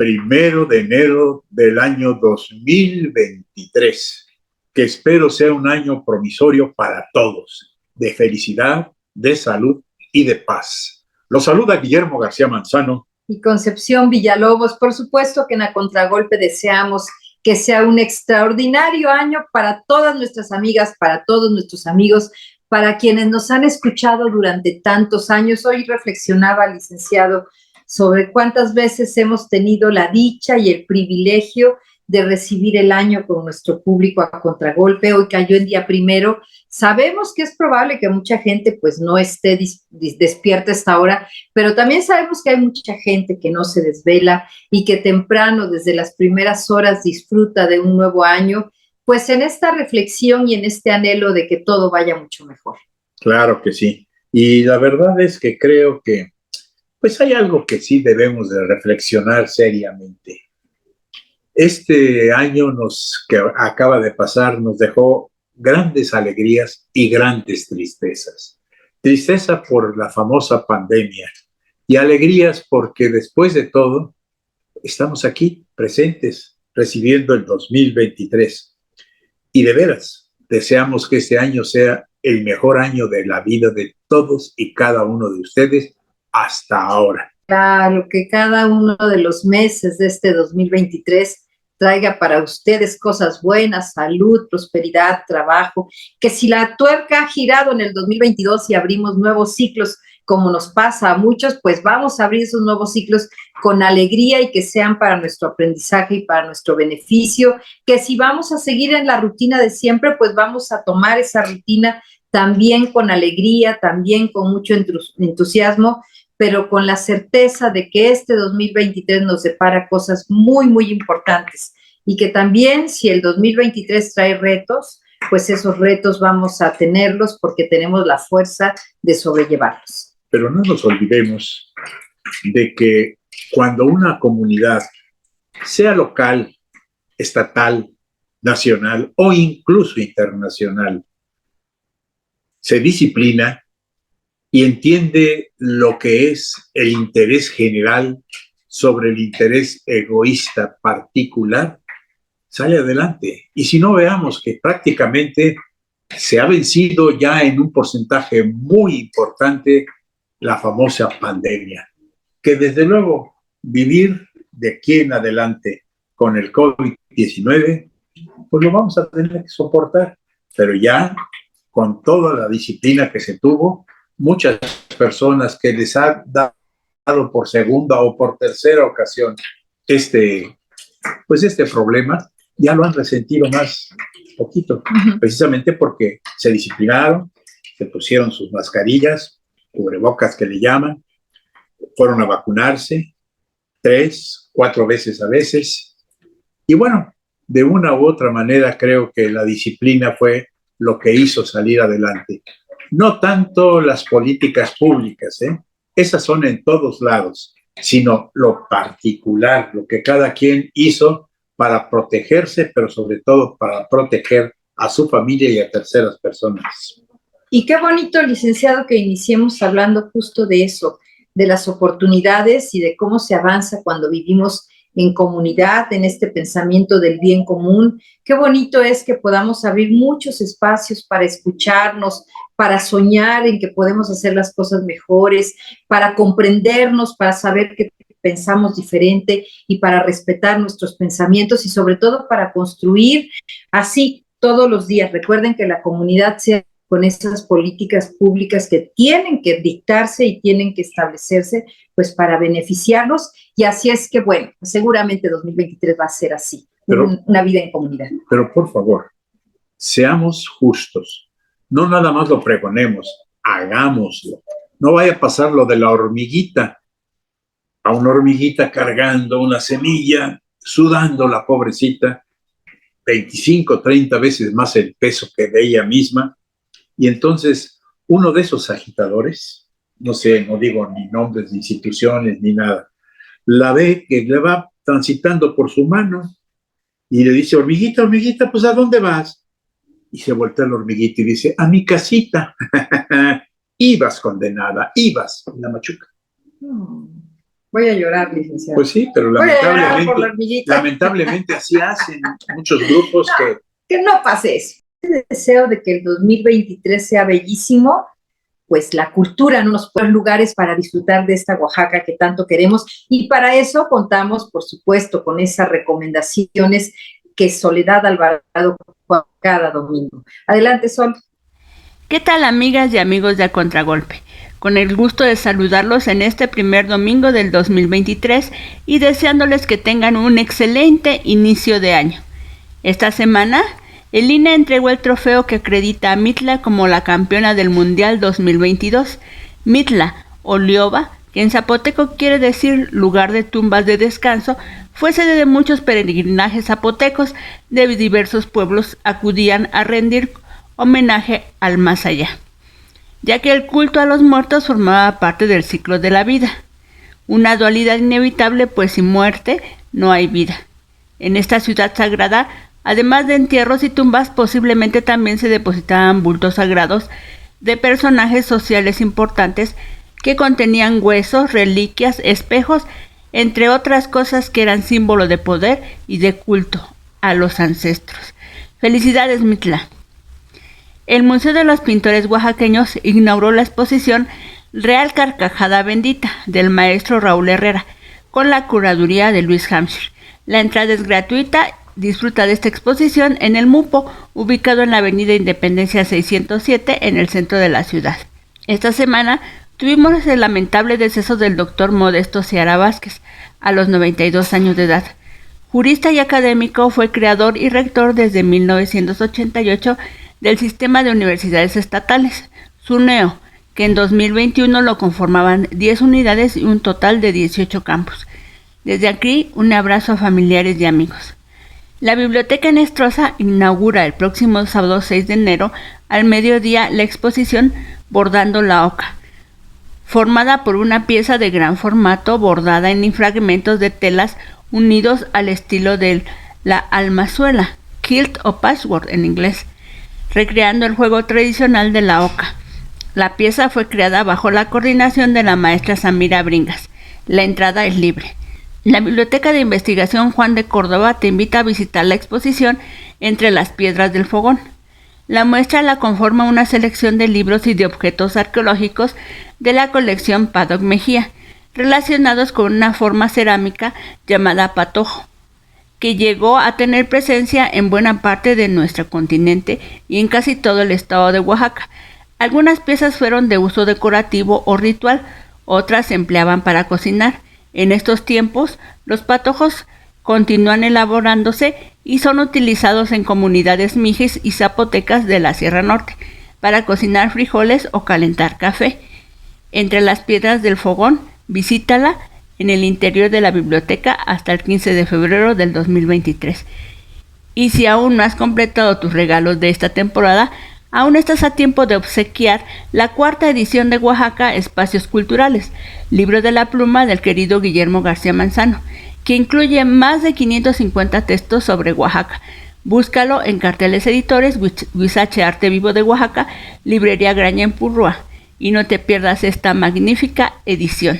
1 de enero del año 2023, que espero sea un año promisorio para todos, de felicidad, de salud y de paz. Los saluda Guillermo García Manzano y Concepción Villalobos. Por supuesto que en A Contragolpe deseamos que sea un extraordinario año para todas nuestras amigas, para todos nuestros amigos, para quienes nos han escuchado durante tantos años. Hoy reflexionaba, licenciado, sobre cuántas veces hemos tenido la dicha y el privilegio de recibir el año con nuestro público a Contragolpe. Hoy cayó en día 1. Sabemos que es probable que mucha gente pues no esté despierta a esta hora, pero también sabemos que hay mucha gente que no se desvela y que temprano, desde las primeras horas, disfruta de un nuevo año, pues en esta reflexión y en este anhelo de que todo vaya mucho mejor. Claro que sí. Y la verdad es que creo que pues hay algo que sí debemos de reflexionar seriamente. Este año que acaba de pasar nos dejó grandes alegrías y grandes tristezas. Tristeza por la famosa pandemia y alegrías porque después de todo estamos aquí presentes recibiendo el 2023. Y de veras, deseamos que este año sea el mejor año de la vida de todos y cada uno de ustedes hasta ahora. Claro, que cada uno de los meses de este 2023 traiga para ustedes cosas buenas, salud, prosperidad, trabajo, que si la tuerca ha girado en el 2022 y abrimos nuevos ciclos, como nos pasa a muchos, pues vamos a abrir esos nuevos ciclos con alegría y que sean para nuestro aprendizaje y para nuestro beneficio, que si vamos a seguir en la rutina de siempre, pues vamos a tomar esa rutina también con alegría, también con mucho entusiasmo, pero con la certeza de que este 2023 nos depara cosas muy, muy importantes y que también si el 2023 trae retos, pues esos retos vamos a tenerlos porque tenemos la fuerza de sobrellevarlos. Pero no nos olvidemos de que cuando una comunidad, sea local, estatal, nacional o incluso internacional, se disciplina y entiende lo que es el interés general sobre el interés egoísta particular, sale adelante. Y si no, veamos que prácticamente se ha vencido ya en un porcentaje muy importante la famosa pandemia, que desde luego vivir de aquí en adelante con el COVID-19, pues lo vamos a tener que soportar, pero ya con toda la disciplina que se tuvo, muchas personas que les ha dado por segunda o por tercera ocasión este problema, ya lo han resentido más poquito, precisamente porque se disciplinaron, se pusieron sus mascarillas, cubrebocas que le llaman, fueron a vacunarse 3, 4 veces a veces, y bueno, de una u otra manera creo que la disciplina fue lo que hizo salir adelante. No tanto las políticas públicas, esas son en todos lados, sino lo particular, lo que cada quien hizo para protegerse, pero sobre todo para proteger a su familia y a terceras personas. Y qué bonito, licenciado, que iniciemos hablando justo de eso, de las oportunidades y de cómo se avanza cuando vivimos en comunidad, en este pensamiento del bien común. Qué bonito es que podamos abrir muchos espacios para escucharnos, para soñar en que podemos hacer las cosas mejores, para comprendernos, para saber que pensamos diferente y para respetar nuestros pensamientos y sobre todo para construir así todos los días. Recuerden que la comunidad sea con esas políticas públicas que tienen que dictarse y tienen que establecerse, pues para beneficiarnos, y así es que, bueno, seguramente 2023 va a ser así, una vida en comunidad. Pero por favor, seamos justos, no nada más lo pregonemos, hagámoslo. No vaya a pasar lo de la hormiguita, a una hormiguita cargando una semilla, sudando la pobrecita, 25, 30 veces más el peso que de ella misma. Y entonces uno de esos agitadores, no sé, no digo ni nombres, ni instituciones, ni nada, la ve que le va transitando por su mano y le dice, hormiguita, hormiguita, pues ¿a dónde vas? Y se voltea la hormiguita y dice, a mi casita. Ibas, condenada, ibas, la machuca. Voy a llorar, licenciado. Pues sí, pero Voy a llorar por la hormiguita. lamentablemente así hacen muchos grupos que no pase eso. Deseo de que el 2023 sea bellísimo, pues la cultura no nos pone lugares para disfrutar de esta Oaxaca que tanto queremos, y para eso contamos, por supuesto, con esas recomendaciones que Soledad Alvarado cada domingo. Adelante, Sol. ¿Qué tal, amigas y amigos de A Contragolpe? Con el gusto de saludarlos en este primer domingo del 2023 y deseándoles que tengan un excelente inicio de año. Esta semana, el INE entregó el trofeo que acredita a Mitla como la campeona del Mundial 2022. Mitla, o Lioba, que en zapoteco quiere decir lugar de tumbas de descanso, fue sede de muchos peregrinajes zapotecos de diversos pueblos acudían a rendir homenaje al más allá, ya que el culto a los muertos formaba parte del ciclo de la vida, una dualidad inevitable, pues sin muerte no hay vida. En esta ciudad sagrada, además de entierros y tumbas, posiblemente también se depositaban bultos sagrados de personajes sociales importantes que contenían huesos, reliquias, espejos, entre otras cosas que eran símbolo de poder y de culto a los ancestros. Felicidades, Mitla. El Museo de los Pintores Oaxaqueños inauguró la exposición Real Carcajada Bendita del maestro Raúl Herrera, con la curaduría de Luis Hampshire. La entrada es gratuita. Disfruta de esta exposición en el MUPO, ubicado en la avenida Independencia 607 en el centro de la ciudad. Esta semana tuvimos el lamentable deceso del doctor Modesto Seara Vázquez, a los 92 años de edad. Jurista y académico, fue creador y rector desde 1988 del Sistema de Universidades Estatales, SUNEO, que en 2021 lo conformaban 10 unidades y un total de 18 campus. Desde aquí, un abrazo a familiares y amigos. La Biblioteca Nestrosa inaugura el próximo sábado 6 de enero al mediodía la exposición Bordando la Oca, formada por una pieza de gran formato bordada en fragmentos de telas unidos al estilo de la almazuela, quilt o patchwork en inglés, recreando el juego tradicional de la oca. La pieza fue creada bajo la coordinación de la maestra Samira Bringas. La entrada es libre. La Biblioteca de Investigación Juan de Córdoba te invita a visitar la exposición Entre las Piedras del Fogón. La muestra la conforma una selección de libros y de objetos arqueológicos de la colección Paddock Mejía, relacionados con una forma cerámica llamada patojo, que llegó a tener presencia en buena parte de nuestro continente y en casi todo el estado de Oaxaca. Algunas piezas fueron de uso decorativo o ritual, otras se empleaban para cocinar. En estos tiempos, los patojos continúan elaborándose y son utilizados en comunidades mijes y zapotecas de la Sierra Norte para cocinar frijoles o calentar café. Entre las Piedras del Fogón, visítala en el interior de la biblioteca hasta el 15 de febrero del 2023. Y si aún no has completado tus regalos de esta temporada, aún estás a tiempo de obsequiar la 4ª edición de Oaxaca Espacios Culturales, libro de la pluma del querido Guillermo García Manzano, que incluye más de 550 textos sobre Oaxaca. Búscalo en Carteles Editores, Huizache Arte Vivo de Oaxaca, Librería Graña en Purrúa, y no te pierdas esta magnífica edición.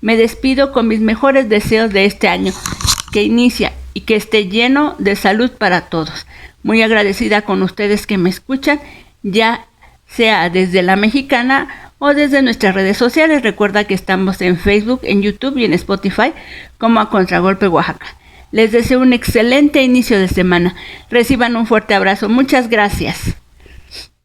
Me despido con mis mejores deseos de este año que inicia y que esté lleno de salud para todos. Muy agradecida con ustedes que me escuchan, ya sea desde La Mexicana o desde nuestras redes sociales. Recuerda que estamos en Facebook, en YouTube y en Spotify como A Contragolpe Oaxaca. Les deseo un excelente inicio de semana. Reciban un fuerte abrazo. Muchas gracias.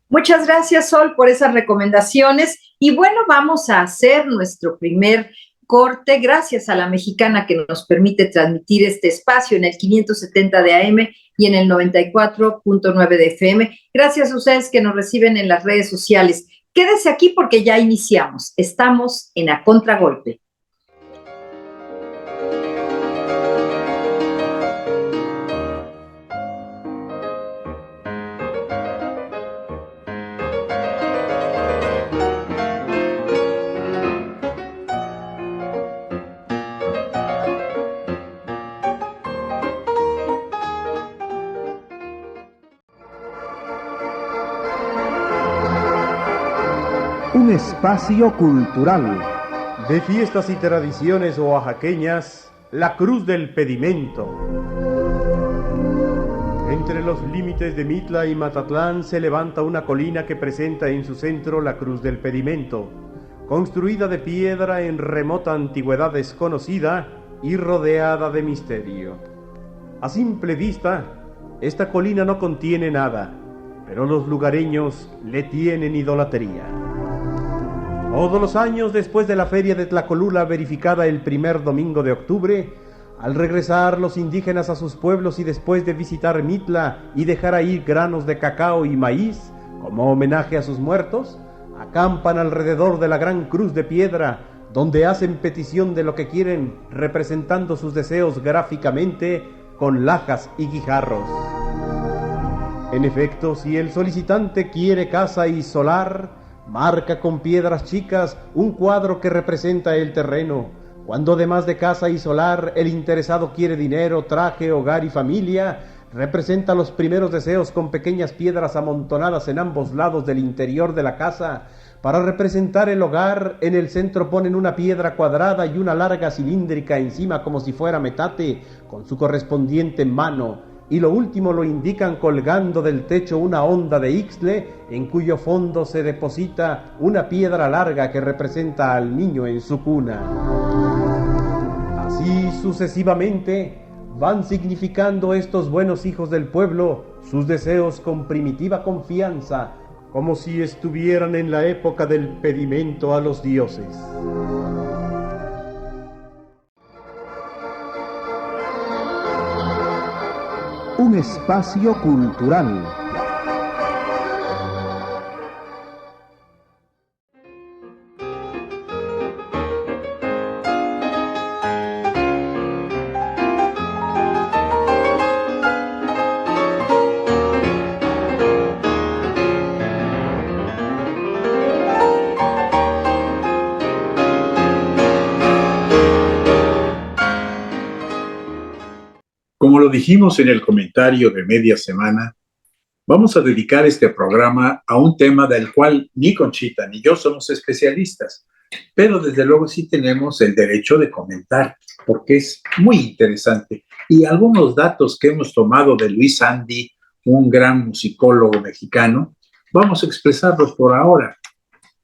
Muchas gracias, Sol, por esas recomendaciones. Y bueno, vamos a hacer nuestro primer corte, gracias a La Mexicana que nos permite transmitir este espacio en el 570 de AM y en el 94.9 de FM. Gracias a ustedes que nos reciben en las redes sociales. Quédese aquí porque ya iniciamos. Estamos en A Contragolpe. Un espacio cultural De fiestas y tradiciones oaxaqueñas, la Cruz del Pedimento. Entre los límites de Mitla y Matatlán se levanta una colina que presenta en su centro la Cruz del Pedimento, construida de piedra en remota antigüedad desconocida y rodeada de misterio. A simple vista, esta colina no contiene nada, pero los lugareños le tienen idolatría. Todos los años, después de la feria de Tlacolula verificada el primer domingo de octubre, al regresar los indígenas a sus pueblos y después de visitar Mitla y dejar ahí granos de cacao y maíz, como homenaje a sus muertos, acampan alrededor de la gran cruz de piedra, donde hacen petición de lo que quieren, representando sus deseos gráficamente con lajas y guijarros. En efecto, si el solicitante quiere casa y solar, marca con piedras chicas un cuadro que representa el terreno. Cuando además de casa y solar, el interesado quiere dinero, traje, hogar y familia, representa los primeros deseos con pequeñas piedras amontonadas en ambos lados del interior de la casa. Para representar el hogar, en el centro ponen una piedra cuadrada y una larga cilíndrica encima como si fuera metate, con su correspondiente mano. Y lo último lo indican colgando del techo una onda de ixtle, en cuyo fondo se deposita una piedra larga que representa al niño en su cuna. Así sucesivamente van significando estos buenos hijos del pueblo sus deseos con primitiva confianza, como si estuvieran en la época del pedimento a los dioses. Un espacio cultural. Como lo dijimos en el comentario de media semana, vamos a dedicar este programa a un tema del cual ni Conchita ni yo somos especialistas, pero desde luego sí tenemos el derecho de comentar, porque es muy interesante. Y algunos datos que hemos tomado de Luis Andy, un gran musicólogo mexicano, vamos a expresarlos por ahora.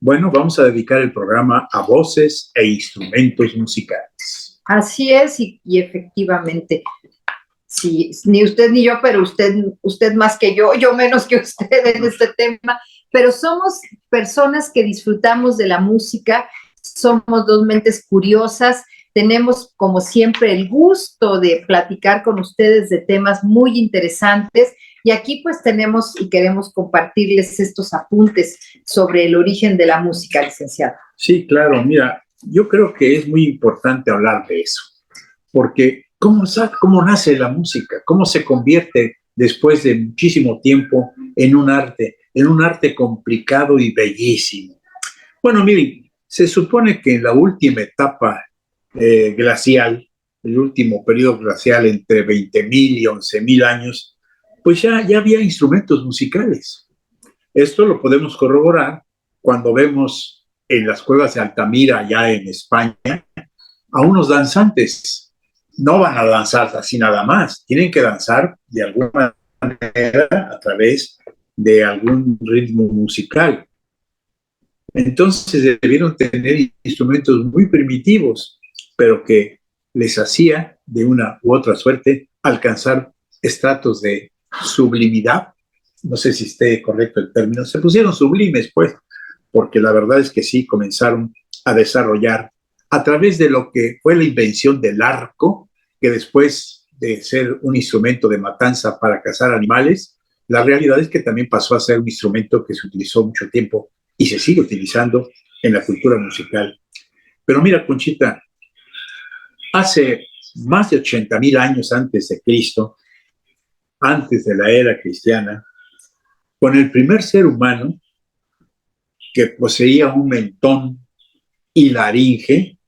Bueno, vamos a dedicar el programa a voces e instrumentos musicales. Así es, y efectivamente. Sí, ni usted ni yo, pero usted más que yo menos que usted en este tema, pero somos personas que disfrutamos de la música, somos dos mentes curiosas, tenemos como siempre el gusto de platicar con ustedes de temas muy interesantes y aquí pues tenemos y queremos compartirles estos apuntes sobre el origen de la música, licenciado. Sí, claro, mira, yo creo que es muy importante hablar de eso, porque ¿cómo nace la música? ¿Cómo se convierte después de muchísimo tiempo en un arte complicado y bellísimo? Bueno, miren, se supone que en la última etapa glacial, el último periodo glacial entre 20.000 y 11.000 años, pues ya había instrumentos musicales. Esto lo podemos corroborar cuando vemos en las cuevas de Altamira, allá en España, a unos danzantes. No van a danzar así nada más, tienen que danzar de alguna manera a través de algún ritmo musical. Entonces debieron tener instrumentos muy primitivos, pero que les hacía de una u otra suerte alcanzar estratos de sublimidad. No sé si esté correcto el término, se pusieron sublimes pues, porque la verdad es que sí comenzaron a desarrollar a través de lo que fue la invención del arco, que después de ser un instrumento de matanza para cazar animales, la realidad es que también pasó a ser un instrumento que se utilizó mucho tiempo y se sigue utilizando en la cultura musical. Pero mira, Conchita, hace más de 80.000 años antes de Cristo, antes de la era cristiana, con el primer ser humano que poseía un mentón y laringe,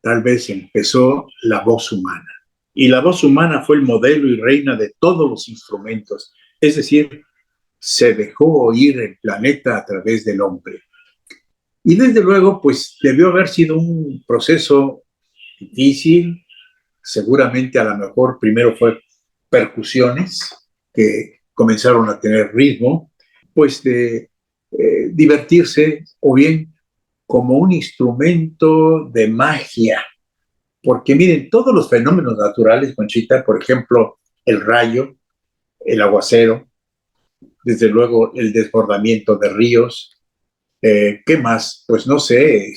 tal vez empezó la voz humana. Y la voz humana fue el modelo y reina de todos los instrumentos. Es decir, se dejó oír el planeta a través del hombre. Y desde luego, pues debió haber sido un proceso difícil. Seguramente a lo mejor primero fue percusiones que comenzaron a tener ritmo, pues de divertirse o bien como un instrumento de magia. Porque miren, todos los fenómenos naturales, Conchita, por ejemplo, el rayo, el aguacero, desde luego el desbordamiento de ríos, ¿qué más? Pues no sé,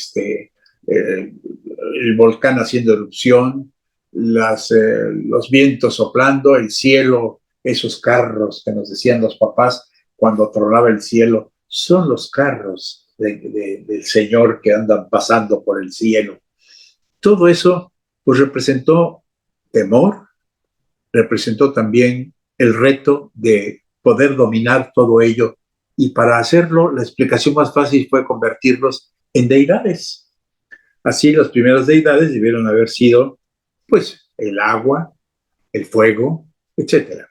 el volcán haciendo erupción, los vientos soplando, el cielo, esos carros que nos decían los papás cuando tronaba el cielo, son los carros del Señor que andan pasando por el cielo. Todo eso pues representó temor, representó también el reto de poder dominar todo ello, y para hacerlo la explicación más fácil fue convertirlos en deidades. Así las primeras deidades debieron haber sido pues el agua, el fuego, etcétera.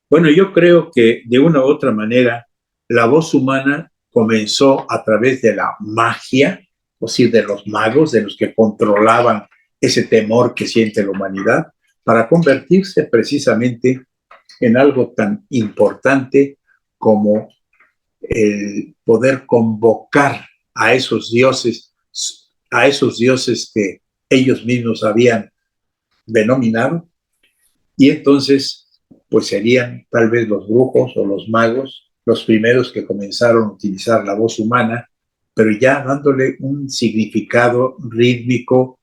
Bueno, yo creo que de una u otra manera la voz humana comenzó a través de la magia, o sea, de los magos, de los que controlaban ese temor que siente la humanidad, para convertirse precisamente en algo tan importante como el poder convocar a esos dioses que ellos mismos habían denominado, y entonces pues serían tal vez los brujos o los magos los primeros que comenzaron a utilizar la voz humana, pero ya dándole un significado rítmico.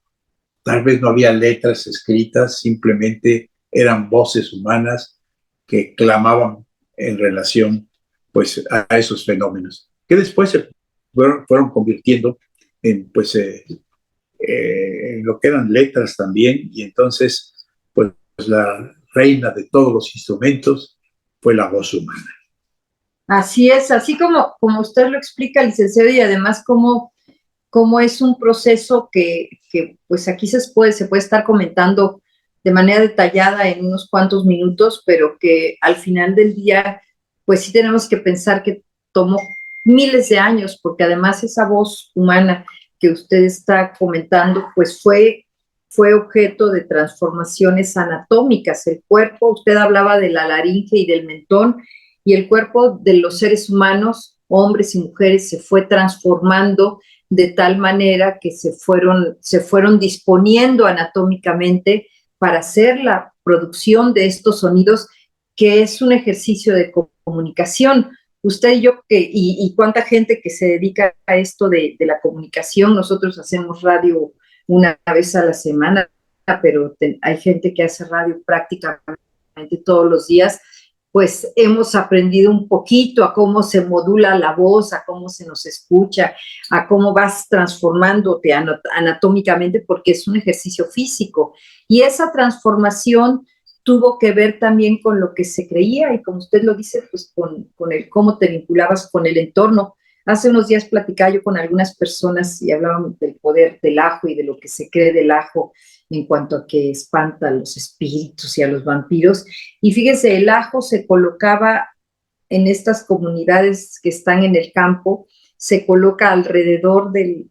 Tal vez no había letras escritas, simplemente eran voces humanas que clamaban en relación pues a esos fenómenos, que después se fueron convirtiendo en pues en lo que eran letras también, y entonces pues la reina de todos los instrumentos fue la voz humana. Así es, así como usted lo explica, licenciado, y además como es un proceso que pues aquí se puede estar comentando de manera detallada en unos cuantos minutos, pero que al final del día, pues sí tenemos que pensar que tomó miles de años, porque además esa voz humana que usted está comentando, pues fue objeto de transformaciones anatómicas. El cuerpo, usted hablaba de la laringe y del mentón, y el cuerpo de los seres humanos, hombres y mujeres, se fue transformando de tal manera que se fueron disponiendo anatómicamente para hacer la producción de estos sonidos, que es un ejercicio de comunicación. Usted y yo, y cuánta gente que se dedica a esto de la comunicación. Nosotros hacemos radio una vez a la semana, pero hay gente que hace radio prácticamente todos los días. Pues hemos aprendido un poquito a cómo se modula la voz, a cómo se nos escucha, a cómo vas transformándote anatómicamente, porque es un ejercicio físico. Y esa transformación tuvo que ver también con lo que se creía, y como usted lo dice, pues con el cómo te vinculabas con el entorno. Hace unos días platicaba yo con algunas personas y hablábamos del poder del ajo y de lo que se cree del ajo en cuanto a que espanta a los espíritus y a los vampiros. Y fíjese, el ajo se colocaba en estas comunidades que están en el campo, se coloca alrededor del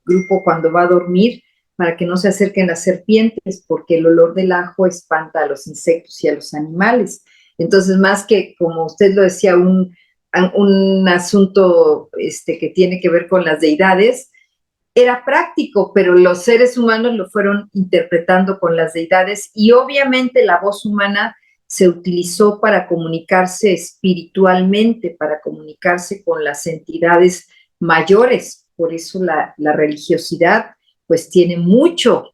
grupo cuando va a dormir, para que no se acerquen las serpientes, porque el olor del ajo espanta a los insectos y a los animales. Entonces, más que, como usted lo decía, un asunto que tiene que ver con las deidades, era práctico, pero los seres humanos lo fueron interpretando con las deidades, y obviamente la voz humana se utilizó para comunicarse espiritualmente, para comunicarse con las entidades mayores. Por eso la religiosidad pues tiene mucho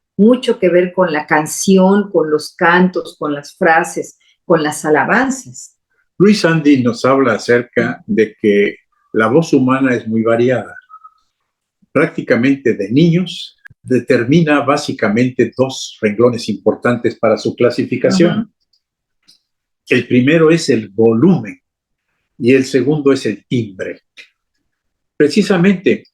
que ver con la canción, con los cantos, con las frases, con las alabanzas. Luis Andy nos habla acerca de que la voz humana es muy variada. Prácticamente de niños determina básicamente dos renglones importantes para su clasificación. Uh-huh. El primero es el volumen y el segundo es el timbre. Precisamente,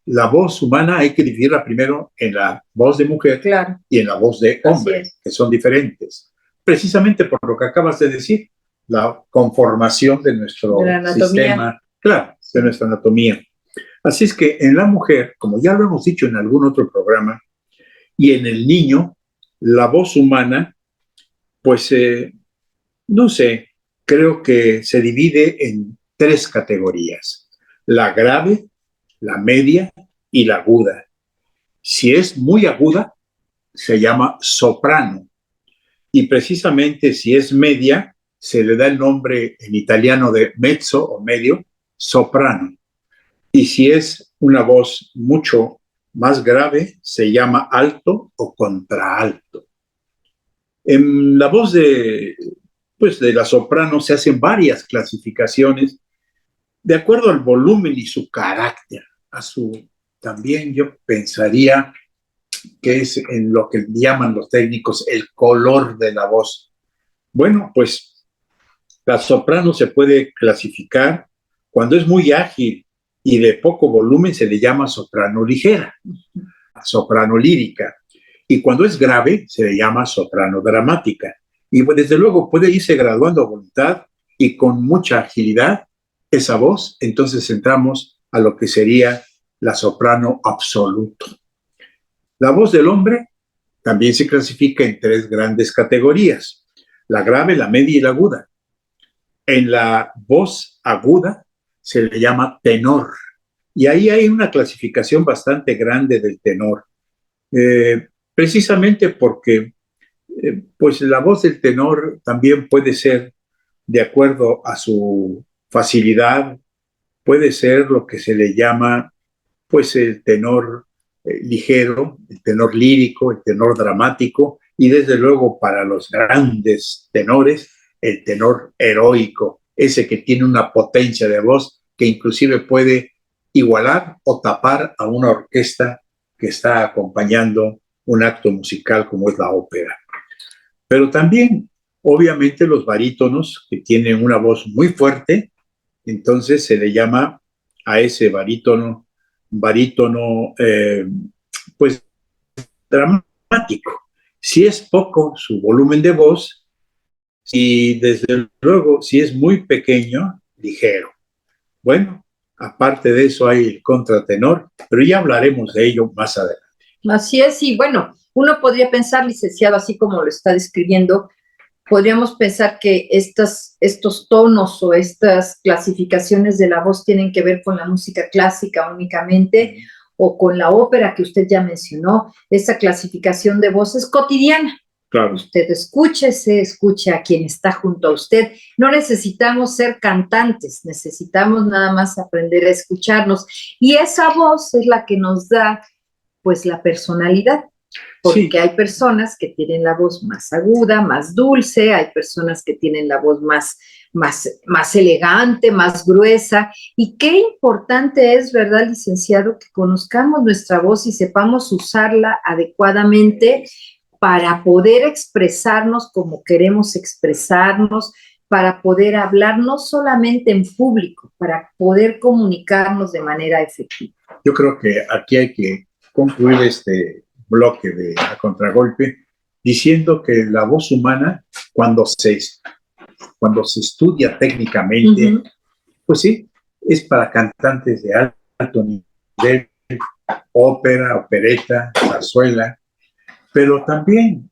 la voz humana hay que dividirla primero en la voz de mujer, claro, y en la voz de hombre, que son diferentes. Precisamente por lo que acabas de decir, la conformación de nuestro sistema, claro, de nuestra anatomía. Así es que en la mujer, como ya lo hemos dicho en algún otro programa, y en el niño, la voz humana, pues no sé, creo que se divide en tres categorías: la grave, la media y la aguda. Si es muy aguda, se llama soprano. Y precisamente si es media, se le da el nombre en italiano de mezzo o medio, soprano. Y si es una voz mucho más grave, se llama alto o contraalto. En la voz de la soprano se hacen varias clasificaciones de acuerdo al volumen y su carácter. También yo pensaría que es en lo que llaman los técnicos el color de la voz. Bueno, pues la soprano se puede clasificar cuando es muy ágil y de poco volumen, se le llama soprano ligera, soprano lírica. Y cuando es grave, se le llama soprano dramática. Y desde luego puede irse graduando a voluntad y con mucha agilidad esa voz. Entonces entramos a lo que sería la soprano absoluto. La voz del hombre también se clasifica en tres grandes categorías: la grave, la media y la aguda. En la voz aguda se le llama tenor, y ahí hay una clasificación bastante grande del tenor, precisamente porque pues la voz del tenor también puede ser de acuerdo a su facilidad, puede ser lo que se le llama pues el tenor ligero, el tenor lírico, el tenor dramático, y desde luego para los grandes tenores, el tenor heroico, ese que tiene una potencia de voz que inclusive puede igualar o tapar a una orquesta que está acompañando un acto musical como es la ópera. Pero también, obviamente, los barítonos que tienen una voz muy fuerte, entonces se le llama a ese barítono pues dramático. Si es poco su volumen de voz, y desde luego si es muy pequeño, ligero. Bueno, aparte de eso hay el contratenor, pero ya hablaremos de ello más adelante. Así es, y bueno, uno podría pensar, licenciado, así como lo está describiendo, podríamos pensar que estos tonos o estas clasificaciones de la voz tienen que ver con la música clásica únicamente o con la ópera que usted ya mencionó. Esa clasificación de voz es cotidiana. Claro. Usted escuche a quien está junto a usted. No necesitamos ser cantantes, necesitamos nada más aprender a escucharnos. Y esa voz es la que nos da, pues, la personalidad. Porque sí, hay personas que tienen la voz más aguda, más dulce, hay personas que tienen la voz más elegante, más gruesa. Y qué importante es, ¿verdad, licenciado?, que conozcamos nuestra voz y sepamos usarla adecuadamente para poder expresarnos como queremos expresarnos, para poder hablar no solamente en público, para poder comunicarnos de manera efectiva. Yo creo que aquí hay que concluir este bloque de A Contragolpe diciendo que la voz humana, cuando se estudia técnicamente, pues sí, es para cantantes de alto nivel, ópera, opereta, zarzuela, pero también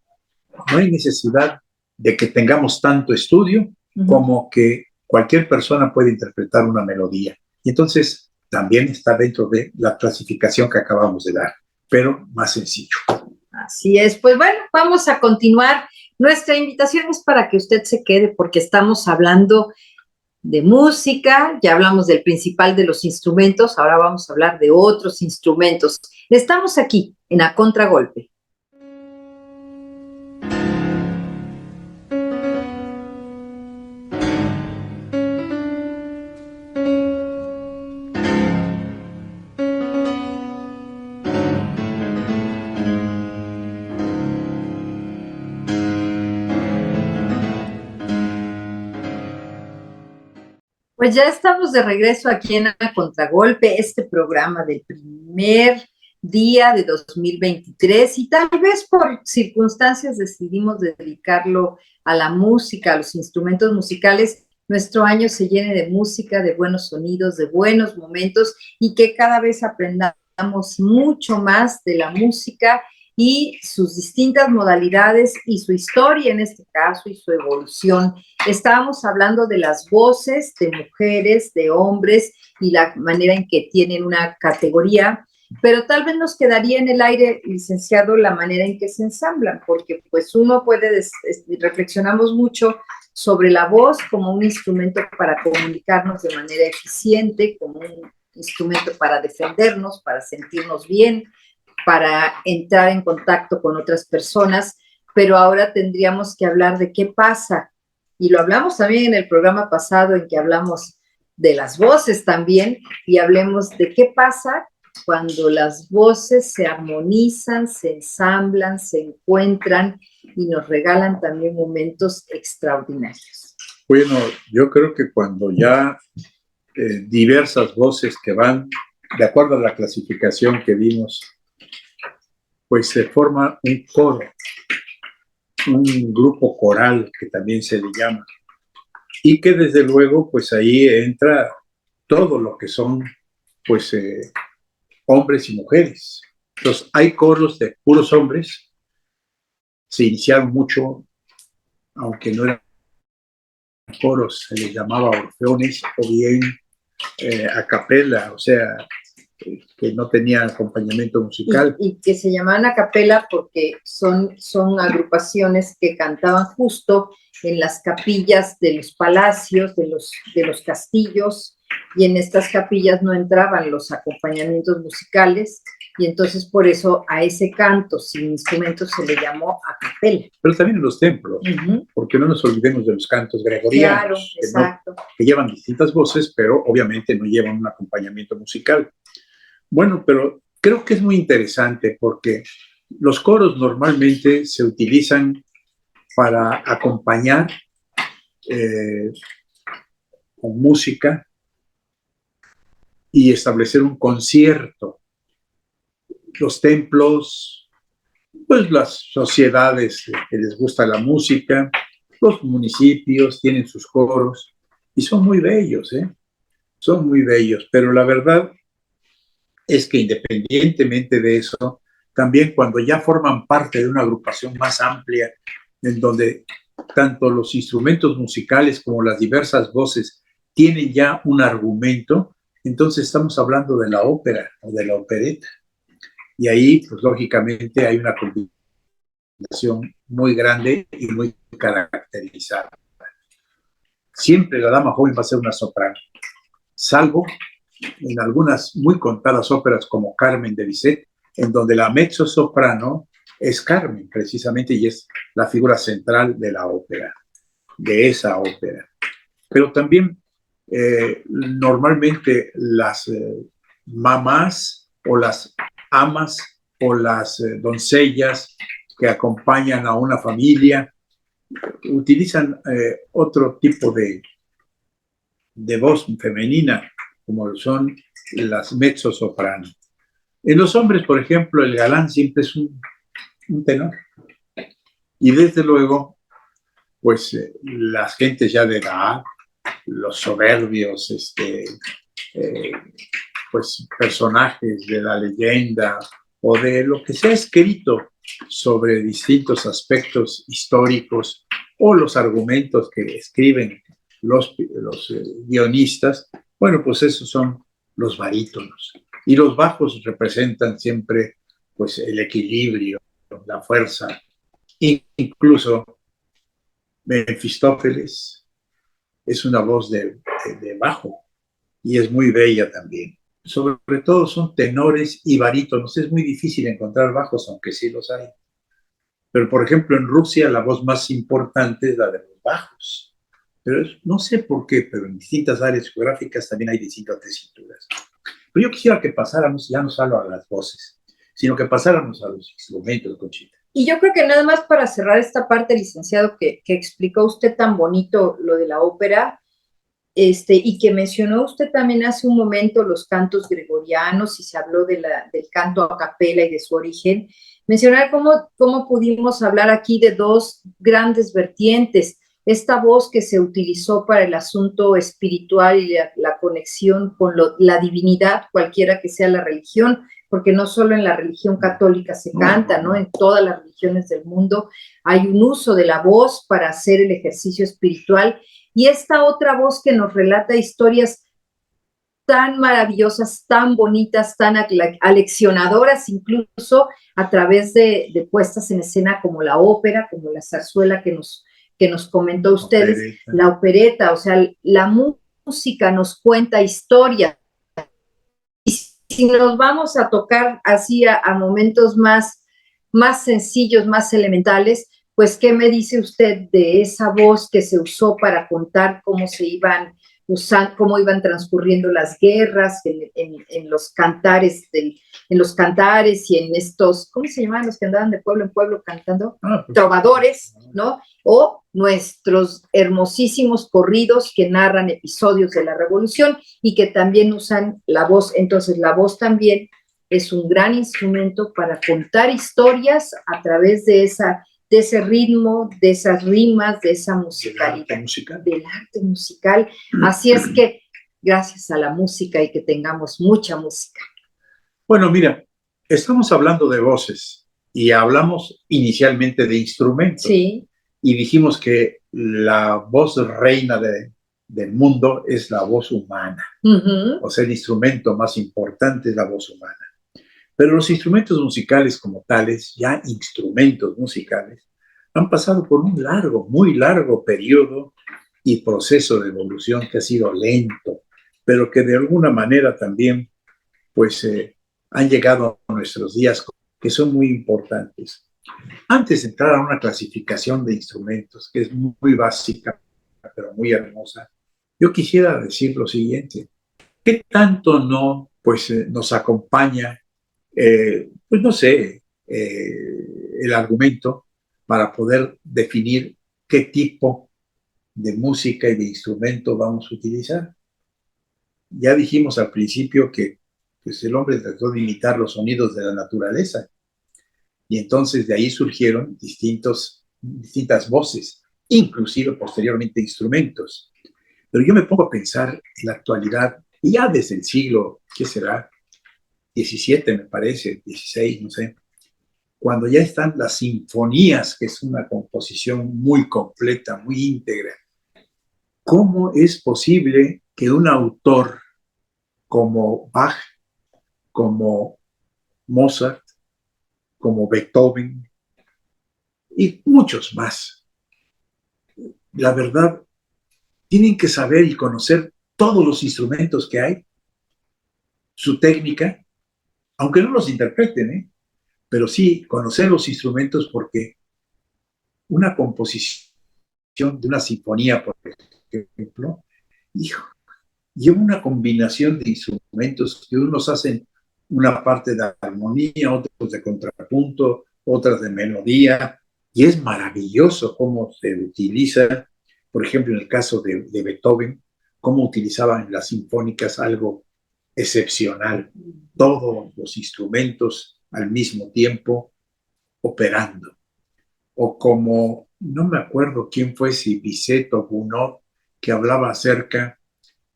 no hay necesidad de que tengamos tanto estudio como que cualquier persona puede interpretar una melodía. Y entonces también está dentro de la clasificación que acabamos de dar, pero más sencillo. Así es. Pues bueno, vamos a continuar. Nuestra invitación es para que usted se quede porque estamos hablando de música, ya hablamos del principal de los instrumentos, ahora vamos a hablar de otros instrumentos. Estamos aquí en A Contragolpe. Pues ya estamos de regreso aquí en A Contragolpe, este programa del primer día de 2023, y tal vez por circunstancias decidimos dedicarlo a la música, a los instrumentos musicales, nuestro año se llene de música, de buenos sonidos, de buenos momentos y que cada vez aprendamos mucho más de la música y sus distintas modalidades y su historia en este caso y su evolución. Estábamos hablando de las voces de mujeres, de hombres y la manera en que tienen una categoría, pero tal vez nos quedaría en el aire, licenciado, la manera en que se ensamblan, porque pues uno puede, reflexionamos mucho sobre la voz como un instrumento para comunicarnos de manera eficiente, como un instrumento para defendernos, para sentirnos bien, para entrar en contacto con otras personas, pero ahora tendríamos que hablar de qué pasa, y lo hablamos también en el programa pasado en que hablamos de las voces también, y hablemos de qué pasa cuando las voces se armonizan, se ensamblan, se encuentran y nos regalan también momentos extraordinarios. Bueno, yo creo que cuando ya diversas voces que van de acuerdo a la clasificación que vimos, pues se forma un coro, un grupo coral que también se le llama, y que desde luego pues ahí entra todo lo que son pues hombres y mujeres. Entonces hay coros de puros hombres, se iniciaron mucho, aunque no eran coros, se les llamaba orfeones o bien a capela, o sea, que no tenía acompañamiento musical. Y que se llamaban a capela porque son agrupaciones que cantaban justo en las capillas de los palacios, de los castillos, y en estas capillas no entraban los acompañamientos musicales, y entonces por eso a ese canto sin instrumentos se le llamó a capela. Pero también en los templos, porque no nos olvidemos de los cantos gregorianos, claro, exacto, que llevan distintas voces, pero obviamente no llevan un acompañamiento musical. Bueno, pero creo que es muy interesante porque los coros normalmente se utilizan para acompañar con música y establecer un concierto. Los templos, pues las sociedades que les gusta la música, los municipios tienen sus coros y son muy bellos, son muy bellos, pero la verdad es que independientemente de eso, también cuando ya forman parte de una agrupación más amplia, en donde tanto los instrumentos musicales como las diversas voces tienen ya un argumento, entonces estamos hablando de la ópera o de la opereta. Y ahí, pues lógicamente, hay una combinación muy grande y muy caracterizada. Siempre la dama joven va a ser una soprano, salvo en algunas muy contadas óperas como Carmen de Bizet, en donde la mezzosoprano es Carmen, precisamente, y es la figura central de la ópera, de esa ópera. Pero también normalmente las mamás o las amas o las doncellas que acompañan a una familia utilizan otro tipo de voz femenina, como son las mezzosopranos. En los hombres, por ejemplo, el galán siempre es un tenor. Y desde luego, pues las gentes ya de edad, los soberbios, pues personajes de la leyenda o de lo que se ha escrito sobre distintos aspectos históricos o los argumentos que escriben los guionistas, bueno, pues esos son los barítonos. Y los bajos representan siempre pues el equilibrio, la fuerza. Incluso Mefistófeles es una voz de bajo y es muy bella también. Sobre todo son tenores y barítonos. Es muy difícil encontrar bajos, aunque sí los hay. Pero, por ejemplo, en Rusia la voz más importante es la de los bajos. Pero no sé por qué, pero en distintas áreas geográficas también hay distintas tesituras. Pero yo quisiera que pasáramos ya no solo a las voces, sino que pasáramos a los instrumentos, Conchita. Y yo creo que nada más para cerrar esta parte, licenciado, que explicó usted tan bonito lo de la ópera, y que mencionó usted también hace un momento los cantos gregorianos y se habló del canto a capela y de su origen, mencionar cómo pudimos hablar aquí de dos grandes vertientes, esta voz que se utilizó para el asunto espiritual y la conexión con la divinidad, cualquiera que sea la religión, porque no solo en la religión católica se canta, ¿no? En todas las religiones del mundo hay un uso de la voz para hacer el ejercicio espiritual, y esta otra voz que nos relata historias tan maravillosas, tan bonitas, tan aleccionadoras, incluso a través de puestas en escena como la ópera, como la zarzuela que nos comentó ustedes, la opereta, o sea, la música nos cuenta historias. Y si nos vamos a tocar así a momentos más sencillos, más elementales, pues, ¿qué me dice usted de esa voz que se usó para contar cómo se iban usando, cómo iban transcurriendo las guerras en los cantares, en los cantares y en estos, ¿cómo se llamaban los que andaban de pueblo en pueblo cantando? Trovadores, ¿no? O nuestros hermosísimos corridos que narran episodios de la Revolución y que también usan la voz. Entonces, la voz también es un gran instrumento para contar historias a través de ese ritmo, de esas rimas, de esa musicalidad, del arte musical. Así es que, gracias a la música y que tengamos mucha música. Bueno, mira, estamos hablando de voces y hablamos inicialmente de instrumentos. Sí. Y dijimos que la voz reina del mundo es la voz humana. Uh-huh. O sea, el instrumento más importante es la voz humana. Pero los instrumentos musicales como tales, ya instrumentos musicales, han pasado por un muy largo periodo y proceso de evolución que ha sido lento, pero que de alguna manera también pues, han llegado a nuestros días, que son muy importantes. Antes de entrar a una clasificación de instrumentos, que es muy básica, pero muy hermosa, yo quisiera decir lo siguiente. ¿Qué tanto nos acompaña, pues no sé, el argumento para poder definir qué tipo de música y de instrumento vamos a utilizar? Ya dijimos al principio que pues, el hombre trató de imitar los sonidos de la naturaleza. Y entonces de ahí surgieron distintas voces, inclusive posteriormente instrumentos. Pero yo me pongo a pensar en la actualidad, y ya desde el siglo, ¿qué será? 17 me parece, 16, no sé, cuando ya están las sinfonías, que es una composición muy completa, muy íntegra. ¿Cómo es posible que un autor como Bach, como Mozart, como Beethoven y muchos más, la verdad, tienen que saber y conocer todos los instrumentos que hay, su técnica, aunque no los interpreten, pero sí conocer los instrumentos, porque una composición de una sinfonía, por ejemplo, lleva una combinación de instrumentos que unos hacen una parte de armonía, otros de contrapunto, otras de melodía, y es maravilloso cómo se utiliza, por ejemplo, en el caso de Beethoven, cómo utilizaban en las sinfónicas algo excepcional, todos los instrumentos al mismo tiempo operando. O como, no me acuerdo quién fue, si Bizet o Gounod, que hablaba acerca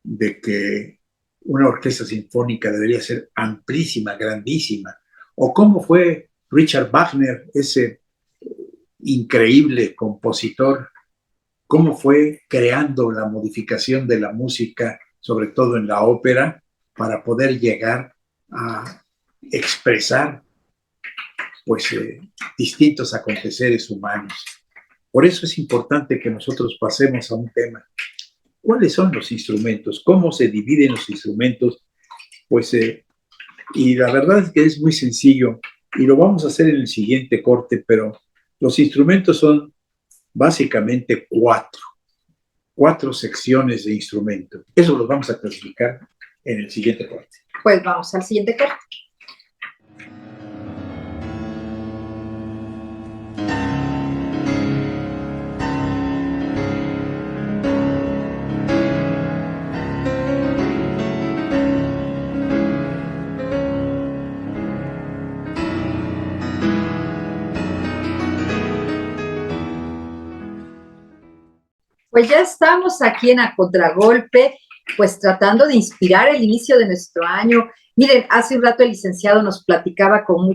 de que una orquesta sinfónica debería ser amplísima, grandísima, o cómo fue Richard Wagner, ese increíble compositor, cómo fue creando la modificación de la música, sobre todo en la ópera, para poder llegar a expresar pues, distintos aconteceres humanos. Por eso es importante que nosotros pasemos a un tema. ¿Cuáles son los instrumentos? ¿Cómo se dividen los instrumentos? Pues, y la verdad es que es muy sencillo, y lo vamos a hacer en el siguiente corte, pero los instrumentos son básicamente cuatro secciones de instrumentos. Eso los vamos a clasificar en el siguiente corte. Pues vamos al siguiente corte. Pues ya estamos aquí en A Contragolpe, pues tratando de inspirar el inicio de nuestro año. Miren, hace un rato el licenciado nos platicaba con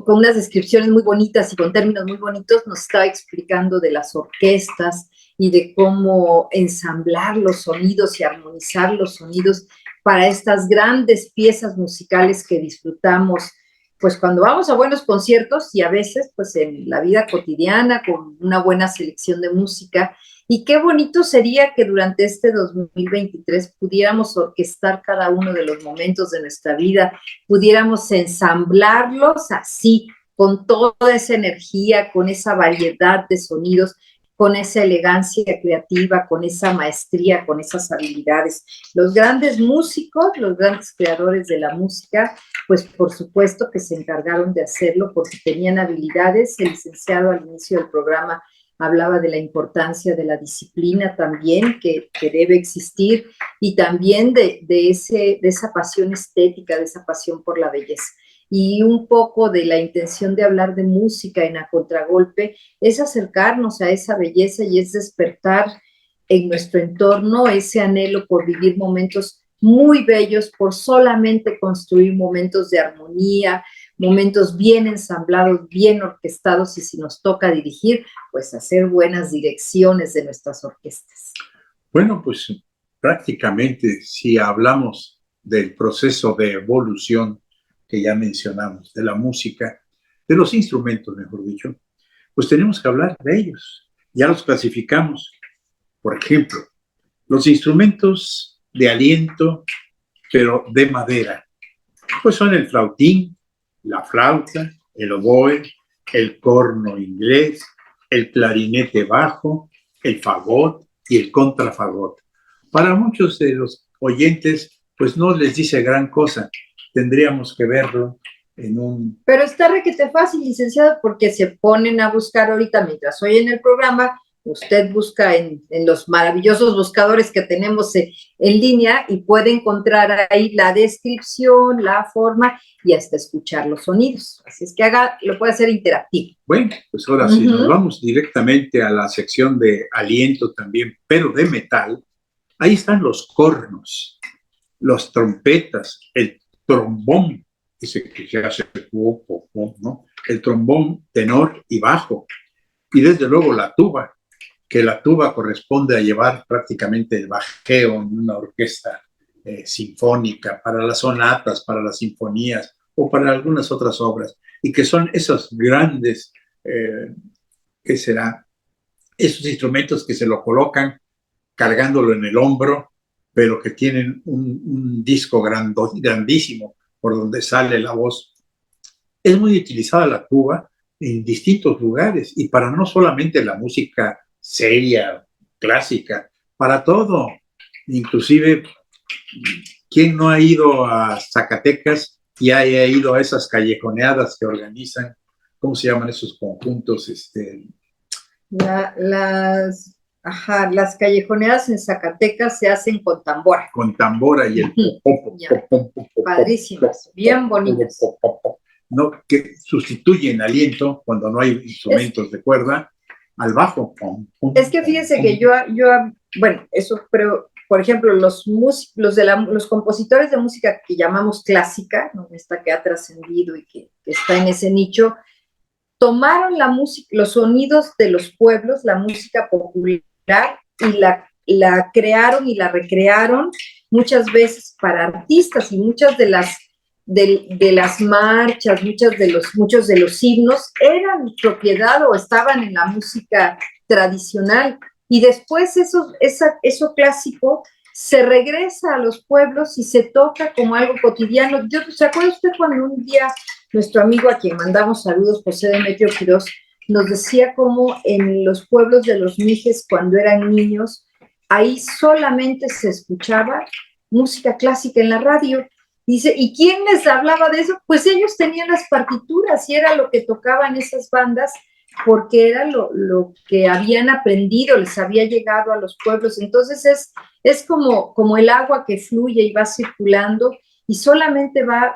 unas descripciones muy bonitas y con términos muy bonitos, nos estaba explicando de las orquestas y de cómo ensamblar los sonidos y armonizar los sonidos para estas grandes piezas musicales que disfrutamos, pues cuando vamos a buenos conciertos y a veces pues en la vida cotidiana con una buena selección de música. Y qué bonito sería que durante este 2023 pudiéramos orquestar cada uno de los momentos de nuestra vida, pudiéramos ensamblarlos así, con toda esa energía, con esa variedad de sonidos, con esa elegancia creativa, con esa maestría, con esas habilidades. Los grandes músicos, los grandes creadores de la música, pues por supuesto que se encargaron de hacerlo porque tenían habilidades. El licenciado al inicio del programa hablaba de la importancia de la disciplina también que debe existir y también de esa pasión estética, de esa pasión por la belleza. Y un poco de la intención de hablar de música en A Contragolpe es acercarnos a esa belleza y es despertar en nuestro entorno ese anhelo por vivir momentos muy bellos, por solamente construir momentos de armonía, momentos bien ensamblados, bien orquestados, y si nos toca dirigir, pues hacer buenas direcciones de nuestras orquestas. Bueno, pues prácticamente si hablamos del proceso de evolución que ya mencionamos, de la música, de los instrumentos, mejor dicho, pues tenemos que hablar de ellos. Ya los clasificamos. Por ejemplo, los instrumentos de aliento, pero de madera, pues son el flautín, la flauta, el oboe, el corno inglés, el clarinete bajo, el fagot y el contrafagot. Para muchos de los oyentes, pues no les dice gran cosa. Tendríamos que verlo en un... Pero está requete fácil, licenciado, porque se ponen a buscar ahorita, mientras oyen el programa, usted busca en los maravillosos buscadores que tenemos en línea y puede encontrar ahí la descripción, la forma y hasta escuchar los sonidos. Así es que lo puede hacer interactivo. Bueno, pues ahora sí, nos vamos directamente a la sección de aliento también, pero de metal. Ahí están los cornos, las trompetas, el trombón, ese que se hace, ¿no? El trombón tenor y bajo, y desde luego la tuba, que la tuba corresponde a llevar prácticamente el bajeo en una orquesta sinfónica, para las sonatas, para las sinfonías o para algunas otras obras, y que son esos grandes, ¿qué será? Esos instrumentos que se lo colocan cargándolo en el hombro, pero que tienen un disco grandísimo por donde sale la voz. Es muy utilizada la tuba en distintos lugares y para no solamente la música seria, clásica, para todo. Inclusive, ¿quién no ha ido a Zacatecas y haya ido a esas callejoneadas que organizan? ¿Cómo se llaman esos conjuntos? Las callejoneadas en Zacatecas se hacen con tambora. Con tambora y el padrísimas, bien bonitas. ¿No? Que sustituyen aliento cuando no hay instrumentos de cuerda al bajo. Es que fíjense que yo bueno, eso, pero por ejemplo, los compositores de música que llamamos clásica, ¿no? Esta que ha trascendido y que está en ese nicho, tomaron la música, los sonidos de los pueblos, la música popular, y la crearon y la recrearon muchas veces para artistas, y muchas de las marchas, muchos de los himnos eran propiedad o estaban en la música tradicional, y después eso clásico se regresa a los pueblos y se toca como algo cotidiano. ¿Se acuerda usted cuando un día nuestro amigo, a quien mandamos saludos, José Demetrio Quirós, nos decía cómo en los pueblos de los Mijes, cuando eran niños, ahí solamente se escuchaba música clásica en la radio? Dice, ¿y quién les hablaba de eso? Pues ellos tenían las partituras y era lo que tocaban esas bandas, porque era lo que habían aprendido, les había llegado a los pueblos. Entonces es como el agua que fluye y va circulando y solamente va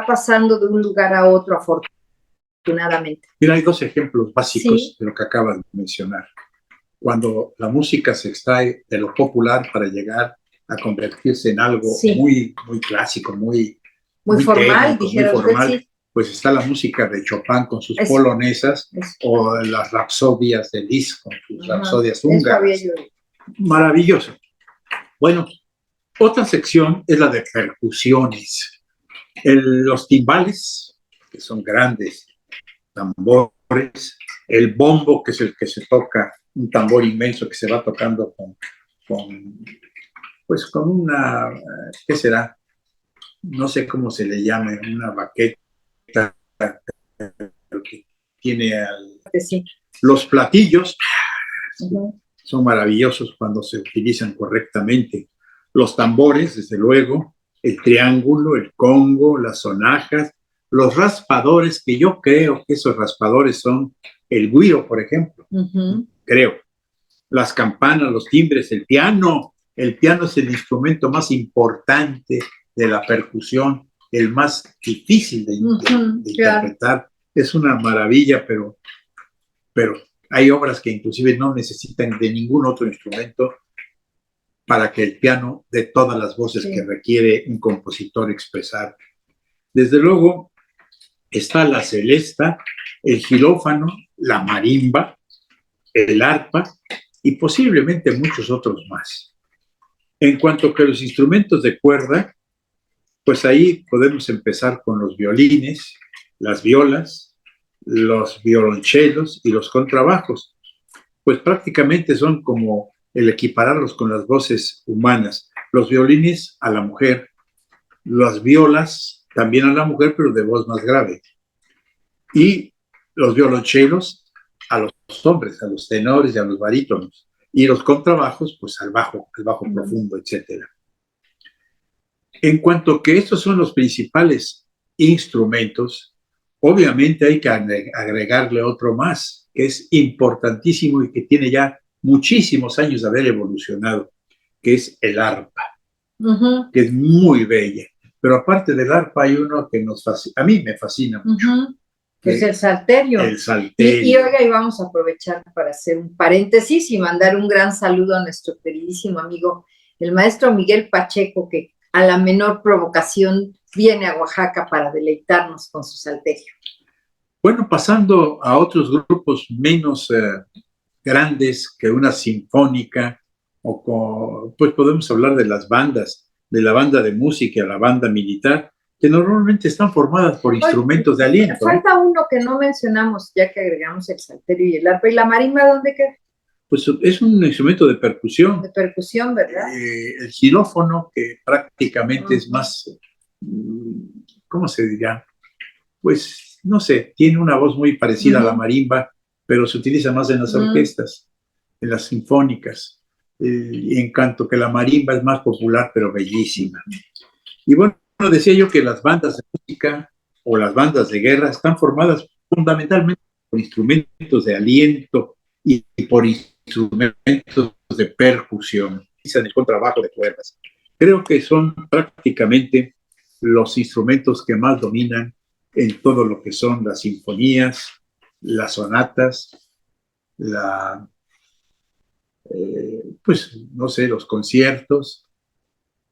pasando de un lugar a otro, afortunadamente. Mira, hay dos ejemplos básicos de lo que acabas de mencionar. cuando la música se extrae de lo popular para llegar a convertirse en algo Sí. muy, muy clásico, muy formal, técnico, dijera muy usted, formal, sí. pues está la música de Chopin con sus Eso. polonesas, Eso. o las rapsodias de Liszt con sus Ajá. rapsodias Eso había húngaras. yo. Maravilloso. Bueno, otra sección es la de percusiones. Los timbales, que son grandes tambores, el bombo, que es el que se toca, un tambor inmenso que se va tocando pues con una, ¿qué será? No sé cómo se le llame, una baqueta que tiene Sí. los platillos. Uh-huh. Son maravillosos cuando se utilizan correctamente. Los tambores, desde luego, el triángulo, el congo, las sonajas, los raspadores, que yo creo que esos raspadores son el güiro, por ejemplo. Uh-huh. Creo. Las campanas, los timbres, el piano. El piano es el instrumento más importante de la percusión, el más difícil de interpretar. Es una maravilla, pero hay obras que inclusive no necesitan de ningún otro instrumento para que el piano dé todas las voces que requiere un compositor expresar. Desde luego está la celesta, el xilófono, la marimba, el arpa y posiblemente muchos otros más. En cuanto que los instrumentos de cuerda, pues ahí podemos empezar con los violines, las violas, los violonchelos y los contrabajos. Pues prácticamente son como el equipararlos con las voces humanas. Los violines a la mujer, las violas también a la mujer, pero de voz más grave. Y los violonchelos a los hombres, a los tenores y a los barítonos. Y los contrabajos, pues al bajo profundo, etc. En cuanto que estos son los principales instrumentos, obviamente hay que agregarle otro más, que es importantísimo y que tiene ya muchísimos años de haber evolucionado, que es el arpa, que es muy bella. Pero aparte del arpa hay uno que a mí me fascina mucho. Que es el salterio. El salterio. Y oiga, y vamos a aprovechar para hacer un paréntesis y mandar un gran saludo a nuestro queridísimo amigo, el maestro Miguel Pacheco, que a la menor provocación viene a Oaxaca para deleitarnos con su salterio. Bueno, pasando a otros grupos menos grandes que una sinfónica, pues podemos hablar de las bandas, de la banda de música, la banda militar, que normalmente están formadas por instrumentos de aliento. Falta uno que no mencionamos, ya que agregamos el salterio y el arpa. ¿Y la marimba dónde queda? Pues es un instrumento de percusión. De percusión, ¿verdad? El xilófono, que prácticamente es más, ¿cómo se dirá? Pues, no sé, tiene una voz muy parecida a la marimba, pero se utiliza más en las orquestas, en las sinfónicas. En cuanto que la marimba es más popular, pero bellísima. Y bueno, decía yo que las bandas de música o las bandas de guerra están formadas fundamentalmente por instrumentos de aliento y por instrumentos de percusión, quizás el contrabajo de cuerdas. Creo que son prácticamente los instrumentos que más dominan en todo lo que son las sinfonías, las sonatas, pues, no sé, los conciertos,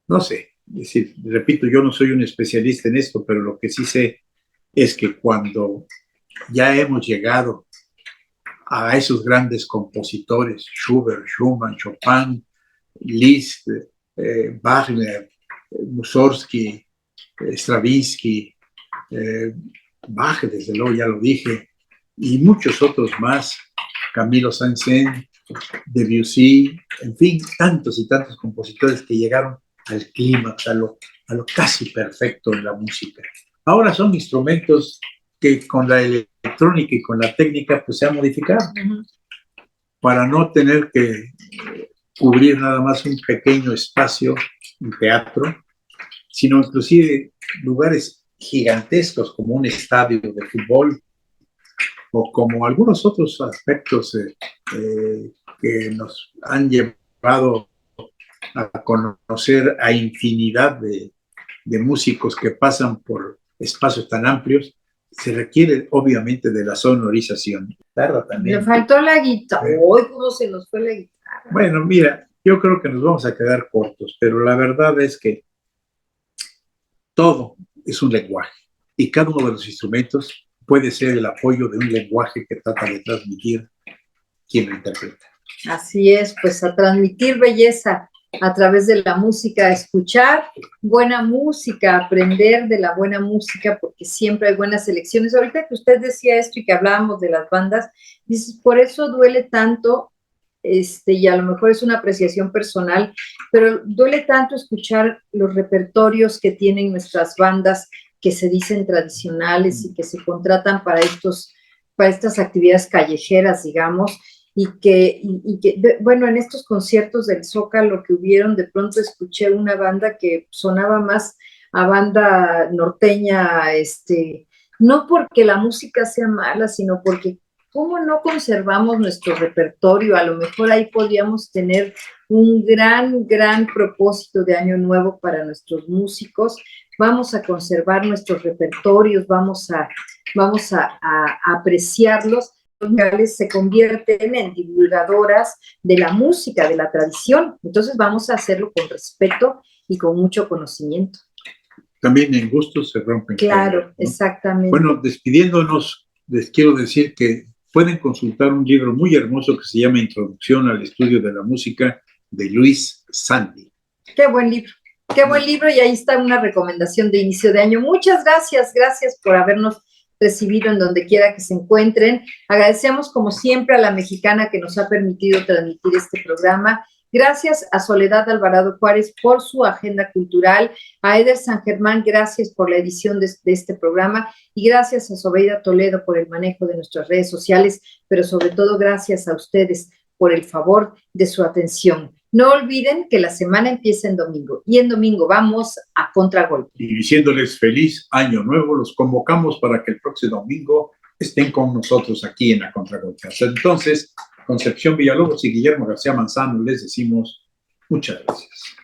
no sé. Es decir, repito, yo no soy un especialista en esto, pero lo que sí sé es que cuando ya hemos llegado a esos grandes compositores, Schubert, Schumann, Chopin, Liszt, Wagner, Mussorgsky, Stravinsky, Bach, desde luego ya lo dije, y muchos otros más, Camilo Saint-Saëns, Debussy, en fin, tantos y tantos compositores que llegaron al clímax, a lo casi perfecto en la música. Ahora son instrumentos que con la electrónica y con la técnica pues se han modificado para no tener que cubrir nada más un pequeño espacio, un teatro, sino inclusive lugares gigantescos como un estadio de fútbol o como algunos otros aspectos que nos han llevado a conocer a infinidad de músicos que pasan por espacios tan amplios. Se requiere obviamente de la sonorización. guitarra también. Le faltó la guitarra. ¡Uy, cómo se nos fue la guitarra! Bueno, mira, yo creo que nos vamos a quedar cortos, pero la verdad es que todo es un lenguaje y cada uno de los instrumentos puede ser el apoyo de un lenguaje que trata de transmitir quien lo interpreta. Así es, pues a transmitir belleza a través de la música, a escuchar buena música, aprender de la buena música, porque siempre hay buenas selecciones. Ahorita que usted decía esto y que hablábamos de las bandas, dices, por eso duele tanto, y a lo mejor es una apreciación personal, pero duele tanto escuchar los repertorios que tienen nuestras bandas, que se dicen tradicionales y que se contratan para estas actividades callejeras, digamos, bueno, en estos conciertos del Zócalo que hubieron, de pronto escuché una banda que sonaba más a banda norteña, no porque la música sea mala, sino porque ¿cómo no conservamos nuestro repertorio? A lo mejor ahí podríamos tener un gran propósito de año nuevo para nuestros músicos. Vamos a conservar nuestros repertorios, vamos a apreciarlos. Los musicales se convierten en divulgadoras de la música, de la tradición. Entonces vamos a hacerlo con respeto y con mucho conocimiento. También en gustos se rompen. Claro, cadenas, ¿no? exactamente. Bueno, despidiéndonos, les quiero decir que pueden consultar un libro muy hermoso que se llama Introducción al Estudio de la Música, de Luis Sandy. Qué buen libro. Qué buen libro, y ahí está una recomendación de inicio de año. Muchas gracias por habernos recibido en donde quiera que se encuentren. Agradecemos como siempre a la mexicana que nos ha permitido transmitir este programa. Gracias a Soledad Alvarado Juárez por su agenda cultural, a Eder San Germán, gracias por la edición de este programa, y gracias a Sobeida Toledo por el manejo de nuestras redes sociales, pero sobre todo gracias a ustedes por el favor de su atención. No olviden que la semana empieza en domingo, y en domingo vamos a Contragolpe. Y diciéndoles feliz año nuevo, los convocamos para que el próximo domingo estén con nosotros aquí en la Contragolpe. Hasta entonces, Concepción Villalobos y Guillermo García Manzano les decimos muchas gracias.